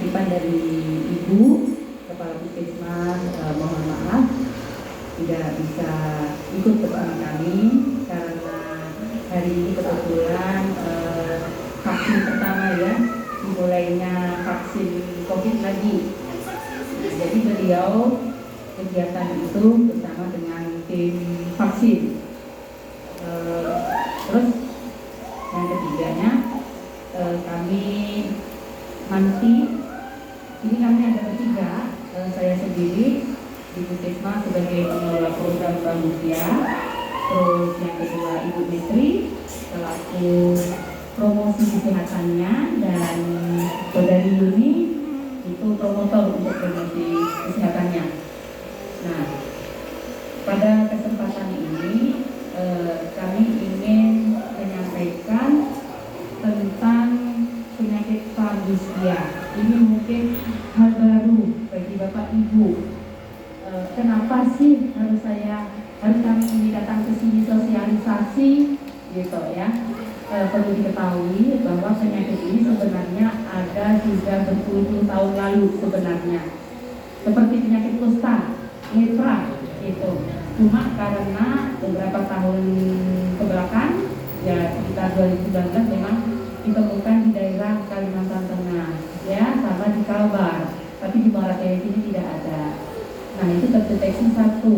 titipan dari Ibu Kepala Puskesmas, mohon maaf tidak bisa ikut bersama kami karena hari ini kebetulan vaksin pertama ya, dimulainya vaksin COVID lagi. Jadi beliau kegiatan itu bersama dengan tim vaksin. Terus yang ketiganya kami nanti ini kami ada bertiga, saya sendiri di Puskesmas sebagai pengelola program Pramudia, terus yang kedua Ibu Mitri selaku promosi kesehatannya, dan Saudari Yuni itu promotor untuk promosi kesehatannya. Nah, pada kesempatan ini kami ingin menyampaikan tentang penyakit Flavisia. Ini mungkin hal baru bagi Bapak Ibu. Kenapa sih harus kami ini datang ke sini sosialisasi gitu ya? Perlu diketahui bahwa penyakit ini sebenarnya ada sudah berpuluh-puluh tahun lalu sebenarnya. Seperti penyakit kusta, lepra gitu. Cuma karena beberapa tahun kebelakang, ya sekitar 2019 memang ditemukan di daerah Kalimantan Tengah, ya, sama di Kalbar, tapi di Muara Enim ini tidak ada. Nah, itu terdeteksi satu.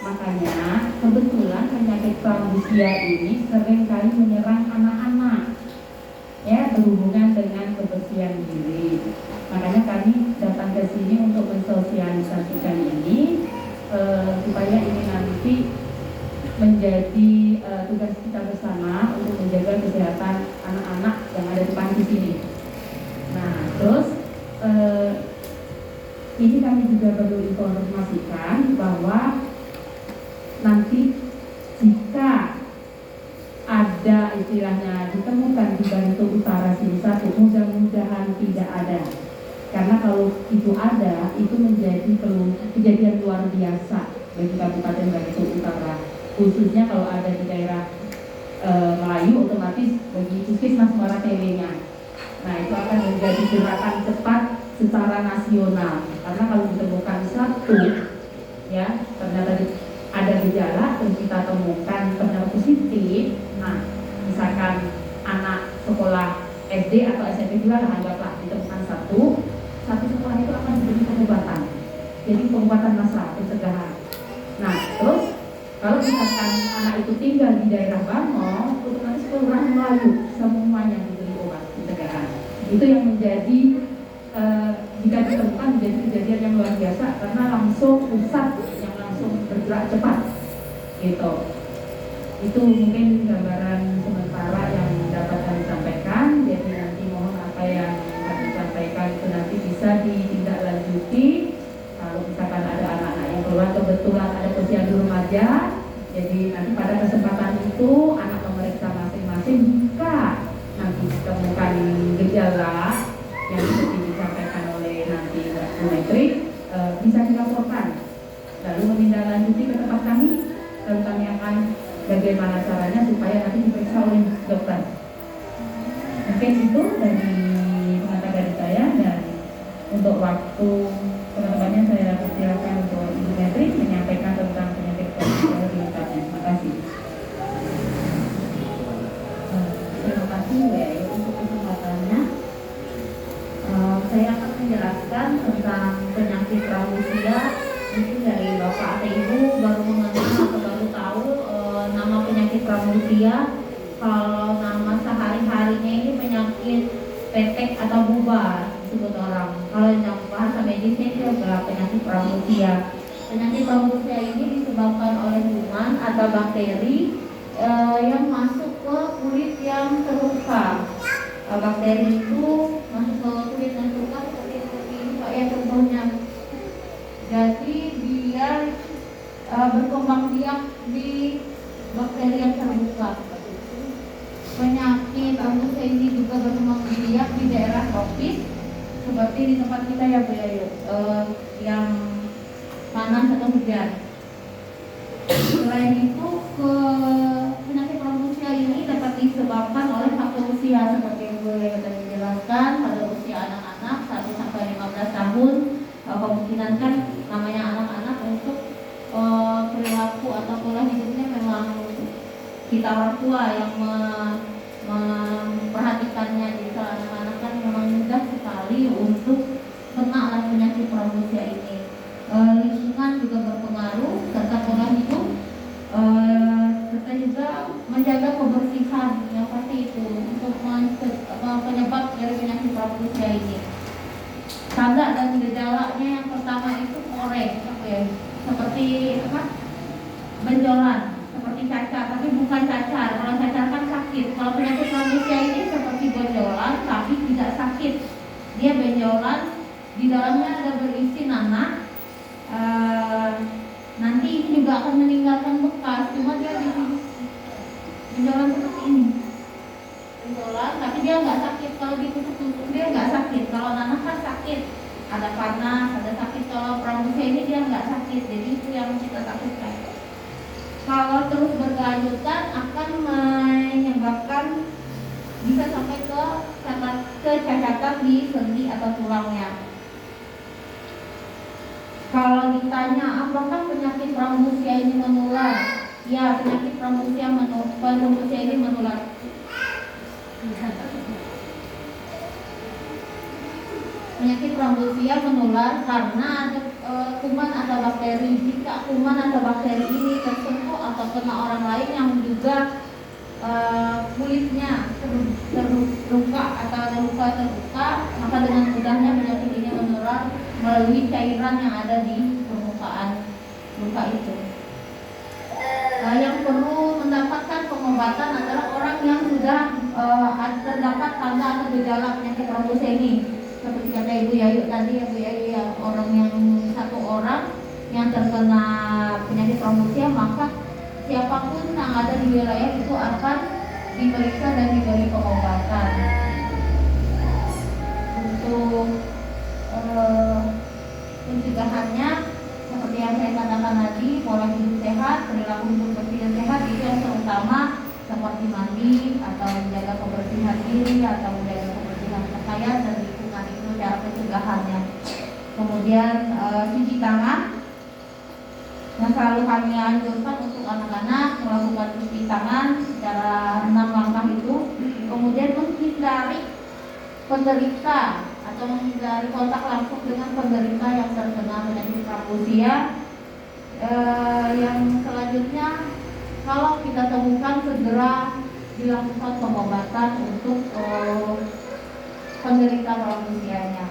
Makanya kebetulan penyakit Flavisia ini sering kali menyerang anak-anak, ya, berhubungan dengan kebersihan diri. Makanya kami datang ke sini untuk mensosialisasikan ini supaya ini nanti menjadi tugas kita bersama untuk menjaga kesehatan anak-anak yang ada di panti sini. Nah, terus ini kami juga perlu informasikan bahwa nanti jika ada istilahnya ditemukan di Barito Utara sini satu, mudah-mudahan tidak ada. Karena kalau itu ada, itu menjadi kejadian luar biasa bagi Kabupaten Barito Utara. Khususnya kalau ada di daerah Melayu, otomatis bagi Puskesmas Muara Enim-nya. Nah, itu akan menjadi gerakan cepat secara nasional. Karena kalau ditemukan satu, ya, ternyata ada gejala dan kita temukan ternyata positif. Nah, misalkan anak sekolah SD atau SMP juga lah, anggaplah ditemukan satu sekolah itu akan menjadi pengobatan. Jadi pengobatan massal, pencegahan. Nah, terus kalau misalkan anak itu tinggal di daerah Bangor, otomatis kelurahan Melayu semuanya diberi obat pencegahan. Itu yang menjadi jika ditemukan menjadi kejadian yang luar biasa karena langsung pusat yang langsung bergerak cepat gitu. Itu mungkin gambaran sementara yang dapat kami sampaikan. Jadi nanti mohon apa yang kami sampaikan itu nanti bisa ditindaklanjuti. Kalau misalkan ada anak-anak yang keluar kebetulan ada posyandu remaja, jadi nanti pada kesempatan itu anak memeriksa masing-masing. Jika nanti ditemukan gejala yang seperti disampaikan oleh nanti Bu Menteri, bisa dilaporkan lalu menindaklanjuti ke tempat kami, dan kami akan bagaimana caranya supaya nanti diperiksa oleh dokter. Mungkin itu dari pengantar dari saya, dan untuk waktu teman-temannya saya persilakan untuk Ibu Menteri menyampaikan tentang penyakit COVID lebih lengkapnya. Terima kasih. Terima kasih Bu Yayu untuk kesempatannya. Saya akan menjelaskan tentang penyakit Flavisia. Mungkin dari Bapak atau Ibu baru mengenal atau baru tahu nama penyakit Flavisia. Kalau nama sehari-harinya ini penyakit petek atau bubar disebut orang. Kalau yang bahasa medisnya itu adalah penyakit Flavisia. Penyakit Flavisia ini disebabkan oleh kuman atau bakteri yang masuk ke kulit yang terluka. Bakteri itu masuk ke kulit yang terluka seperti ini Pak ya contohnya. Jadi dia berkembang biak di bakteri yang terluka. Penyakit Flavisia ini juga berkembang biak di daerah tropis seperti di tempat kita ya Bu Yayu, yang panas atau hujan. Selain itu, penyakit Flavisia ini dapat disebabkan oleh faktor usia seperti yang Bu Yayu tadi jelaskan, pada usia anak-anak 1 tahun, kemungkinan kan namanya anak-anak untuk perilaku atau pola hidupnya memang kita orang tua yang memperhatikannya. Jadi kalau anak-anak kan memang mudah sekali untuk kena penyakit pramusia ini. Lingkungan juga berpengaruh serta pola hidup, serta juga menjaga kebersihan yang pasti itu untuk penyebab dari penyakit pramusia ini. Tanda dan gejalanya yang pertama itu koreng, seperti benjolan, seperti cacar, tapi bukan cacar. Kalau cacar kan sakit. Kalau penyakit pramusia ini seperti benjolan tapi tidak sakit. Dia benjolan, di dalamnya ada berisi nanah. Nanti ini juga akan meninggalkan bekas, cuma dia benjolan seperti ini. Benjolan, tapi dia nggak sakit. Kalau ditusuk-tusuk dia nggak sakit. Kalau nanah kan sakit, ada panas, ada sakit. Kalau pramusia ini dia nggak sakit, jadi itu yang kita takutkan. Kalau terus berkelanjutan akan menyebabkan bisa sampai ke cacatan di sendi atau tulangnya. Kalau ditanya apakah penyakit pramusia ini menular? Ya, penyakit pramusia ini menular. Penyakit pramusia menular karena ada kuman atau bakteri. Jika kuman atau bakteri ini tersentuh atau kena orang lain yang juga kulitnya terluka atau ada luka terbuka, maka dengan mudahnya penyakit ini menular melalui cairan yang ada di permukaan luka itu. Yang perlu mendapatkan pengobatan adalah orang yang sudah terdapat tanda atau gejala penyakit pramusia ini. Seperti kata Ibu Yayu tadi, Ibu Yayu orang yang satu orang yang terkena penyakit pramusia, maka siapapun yang ada di wilayah itu akan diperiksa dan diberi pengobatan. Untuk pencegahannya seperti yang saya katakan tadi, pola hidup sehat, perilaku hidup bersih dan sehat itu yang terutama, seperti mandi atau menjaga kebersihan diri atau menjaga kebersihan pakaian dan lingkungan, itu cara pencegahannya. Kemudian cuci tangan, yang selalu kami anjurkan untuk anak-anak melakukan cuci tangan secara 6 langkah itu. Kemudian menghindari penderita atau menghindari kontak langsung dengan penderita yang terkena penyakit pramusia. Yang selanjutnya, kalau kita temukan segera dilakukan pengobatan untuk penderita pramusianya.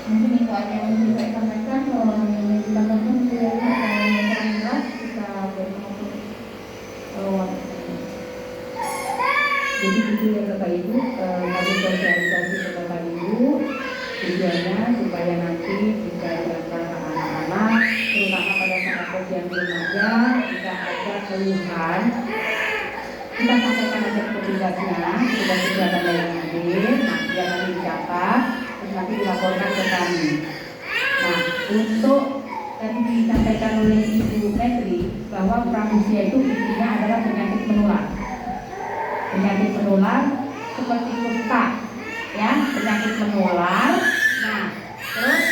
Mungkin itu aja yang bisa saya sampaikan. Kalau yang ditambahkan kita beri jadi itu yang Bapak Ibu, kami sosialisasi kepada Ibu tujuannya supaya nanti bisa diantara anak-anak, terutama pada saat posyandu remaja, jika ada keluhan, kita sampaikan aja petugasnya, petugas kesehatan dalam hadir, nah biar nanti dicatat, terus nanti dilaporkan ke kami. Nah, untuk tadi disampaikan oleh Ibu Petri bahwa pramusia itu intinya adalah penyakit menular. Penyakit menular seperti kusta, ya, penyakit menular. Nah, terus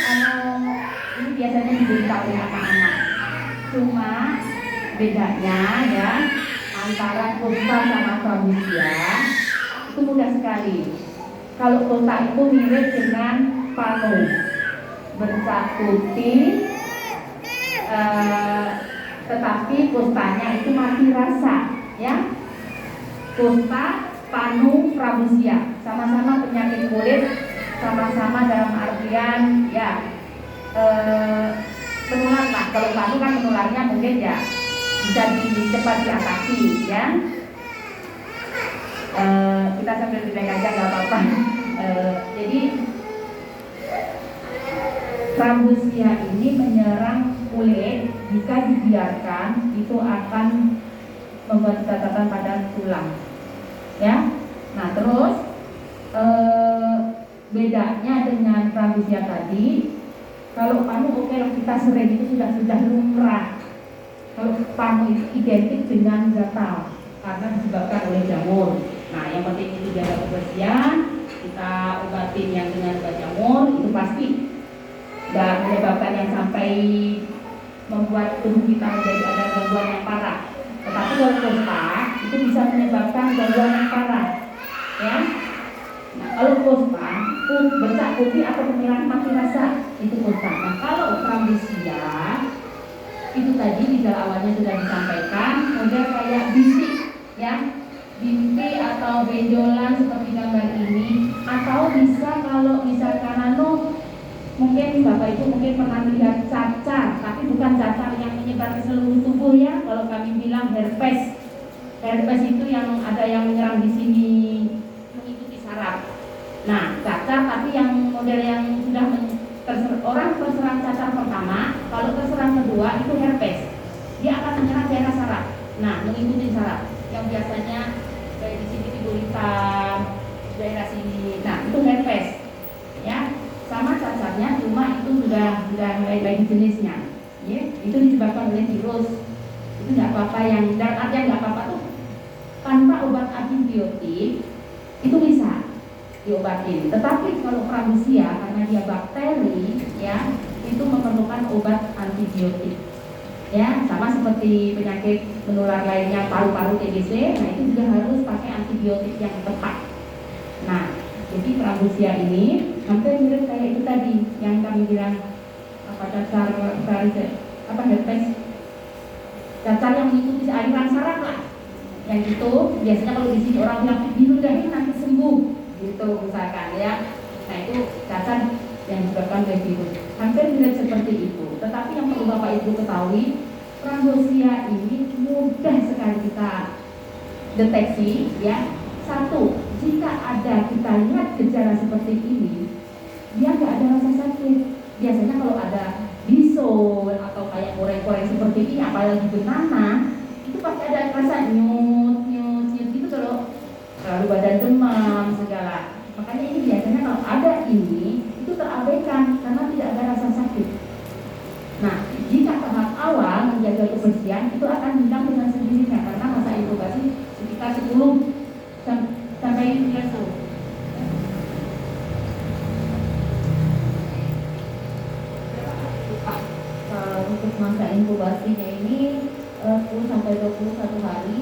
ini biasanya diderita oleh anak-anak. Cuma bedanya ya antara kusta sama pramusia itu mudah sekali. Kalau kusta itu mirip dengan panu, bercak putih, tetapi kustanya itu mati rasa, ya. Kusta, panu, pramusia sama-sama penyakit kulit, sama-sama dalam artian ya penular lah. Kalau panu kan menularnya mungkin ya bisa cepat diatasi, ya. Kita sambil dibek aja nggak apa-apa. Jadi pramusia ini menyerang kulit, jika dibiarkan itu akan membuat catatan pada tulang, ya. Nah terus bedanya dengan pramusia tadi, kalau panu oke, kita sering itu sudah lumrah. Kalau panu itu identik dengan gatal karena disebabkan oleh jamur. Nah yang penting itu jaga kebersihan, kita obatin yang dengan obat jamur itu pasti nggak menyebabkan yang sampai membuat tubuh kita menjadi ada gangguan yang parah. Tetapi kalau kosta itu bisa menyebabkan gangguan yang parah, ya. Nah, kalau kosta, bercak putih atau kemerahan mati rasa itu kosta. Nah, kalau prambusia itu tadi di dalam awalnya sudah disampaikan, model kayak bintik, ya, bintik atau benjolan seperti gambar ini, atau bisa kalau misalkan mungkin Bapak Ibu mungkin pernah lihat cacar, tapi bukan cacar yang menyebar ke seluruh tubuh ya. Kalau kami bilang herpes, herpes itu yang ada yang menyerang di sini mengikuti saraf. Nah, cacar tapi yang model yang sudah orang terserang cacar pertama, kalau terserang kedua itu herpes, dia akan menyerang daerah saraf. Nah, mengikuti saraf yang biasanya kayak di sini timbul hitam, daerah sini. Nah, itu herpes, ya. Sama cacarnya, cuma itu sudah lain jenisnya, ya. Itu disebabkan oleh virus. Itu nggak apa-apa, yang dalam artian nggak apa-apa tuh tanpa obat antibiotik itu bisa diobatin. Tetapi kalau prambusia karena dia bakteri, ya, itu memerlukan obat antibiotik. Ya, sama seperti penyakit menular lainnya paru-paru TBC, nah itu juga harus pakai antibiotik yang tepat. Nah, jadi prambusia ini hampir mirip kayak itu tadi yang kami bilang cacar herpes, cacar yang mengikuti aliran saraf lah. Yang itu biasanya kalau di sini orang bilang diludahin nanti sembuh, gitu misalkan ya. Nah itu cacar yang disebabkan oleh virus. Hampir mirip seperti itu. Tetapi yang perlu Bapak Ibu ketahui, prambusia ini mudah sekali kita deteksi, ya. Satu, jika ada kita lihat gejala seperti ini, dia nggak ada rasa sakit. Biasanya kalau ada bisul atau kayak koreng-koreng seperti ini, apalagi banana, itu pasti ada rasa nyut gitu loh. Lalu badan demam segala. Makanya ini biasanya kalau ada ini itu terabaikan karena tidak ada rasa sakit. Nah, jika tahap awal menjaga kebersihan itu akan hilang dengan sendirinya karena masa inkubasi sekitar 10 sampai 9 tahun. Untuk masa inkubasinya ini 10 sampai 21 hari.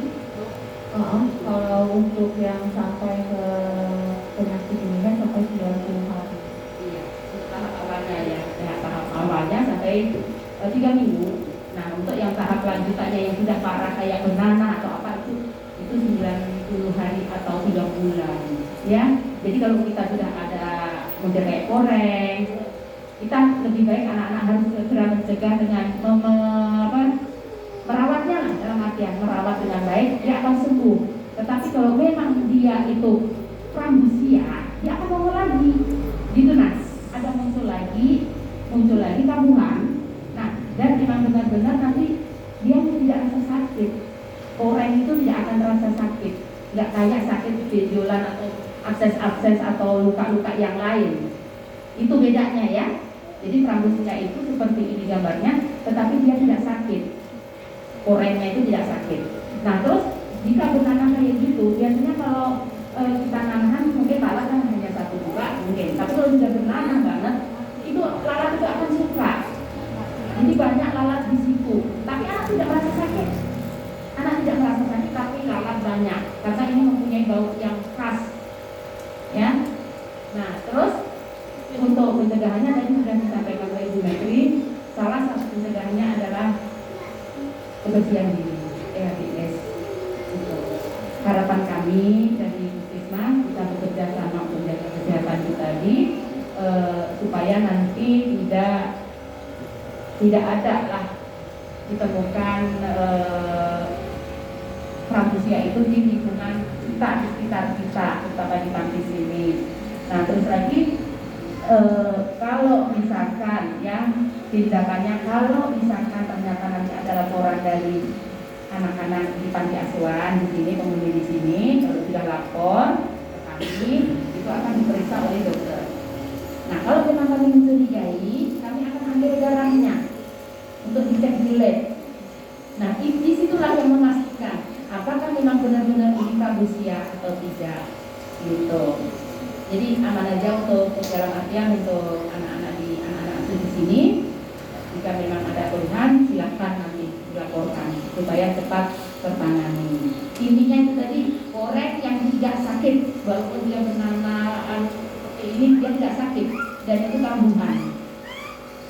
Kalau untuk yang sampai ke penyakit ini kan sampai 90 hari. Iya, tahap awalnya ya, tahap awalnya sampai 3 minggu. Nah, untuk yang tahap lanjutannya yang sudah parah kayak banana atau apa itu 90 hari atau 3 bulan. Ya, jadi kalau kita sudah ada model kayak koreng, kita lebih baik anak-anak harus segera mencegah dengan merawatnya lah, dalam artian merawat dengan baik, dia akan sembuh. Tetapi kalau memang dia itu prambusia, dia akan nongol lagi, gitu Nas. Ada muncul lagi kambuhan. Nah, dan memang benar-benar nanti dia tidak rasa sakit. Koreng itu tidak akan terasa sakit, nggak kayak sakit benjolan atau abses atau luka-luka yang lain. Itu bedanya ya. Jadi prambusia itu seperti ini gambarnya, tetapi dia tidak sakit. Korengnya itu tidak sakit. Nah terus jika benana kayak gitu, biasanya kalau kita nanam mungkin lalat kan hanya 1-2 mungkin. Tapi kalau sudah benana banget, itu lalat juga akan suka. Jadi banyak lalat di situ. Tapi anak tidak merasa sakit. Anak tidak merasa sakit, tapi lalat banyak. Karena ini mempunyai bau yang khas. Ya. Nah terus untuk pencegahannya tadi sudah disampaikan oleh Ibu Menteri. Salah satu pencegahannya adalah kebersihan diri, EHBS. Harapan kami dari Puskesmas kita bekerja sama untuk menjaga kesehatan itu tadi, supaya nanti tidak ada lah ditemukan prambusia itu di lingkungan kita, di sekitar kita, terutama di panti sini. Nah terus lagi kalau misalkan ya tindakannya, kalau misalkan ternyata nanti ada laporan dari anak-anak di panti asuhan di sini, penghuni di sini, kalau sudah lapor ke kami, itu akan diperiksa oleh dokter. Nah kalau memang kami mencurigai, kami akan ambil darahnya untuk dicek di lab. Nah disitulah yang memastikan apakah memang benar-benar ini prambusia atau tidak, gitu. Jadi aman aja untuk dalam artian untuk anak-anak di sini. Jika memang ada keluhan, silakan nanti dilaporkan supaya cepat tertangani. Intinya itu tadi, orang yang tidak sakit, walaupun dia bernama ini dia tidak sakit dan itu kambuhan.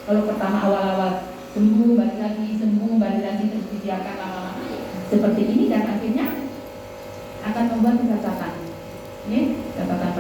Kalau pertama awal-awal sembuh, balik lagi, sembuh, balik lagi, terus dibiarkan lama-lama seperti ini dan akhirnya akan membuat catatan. Ini catatan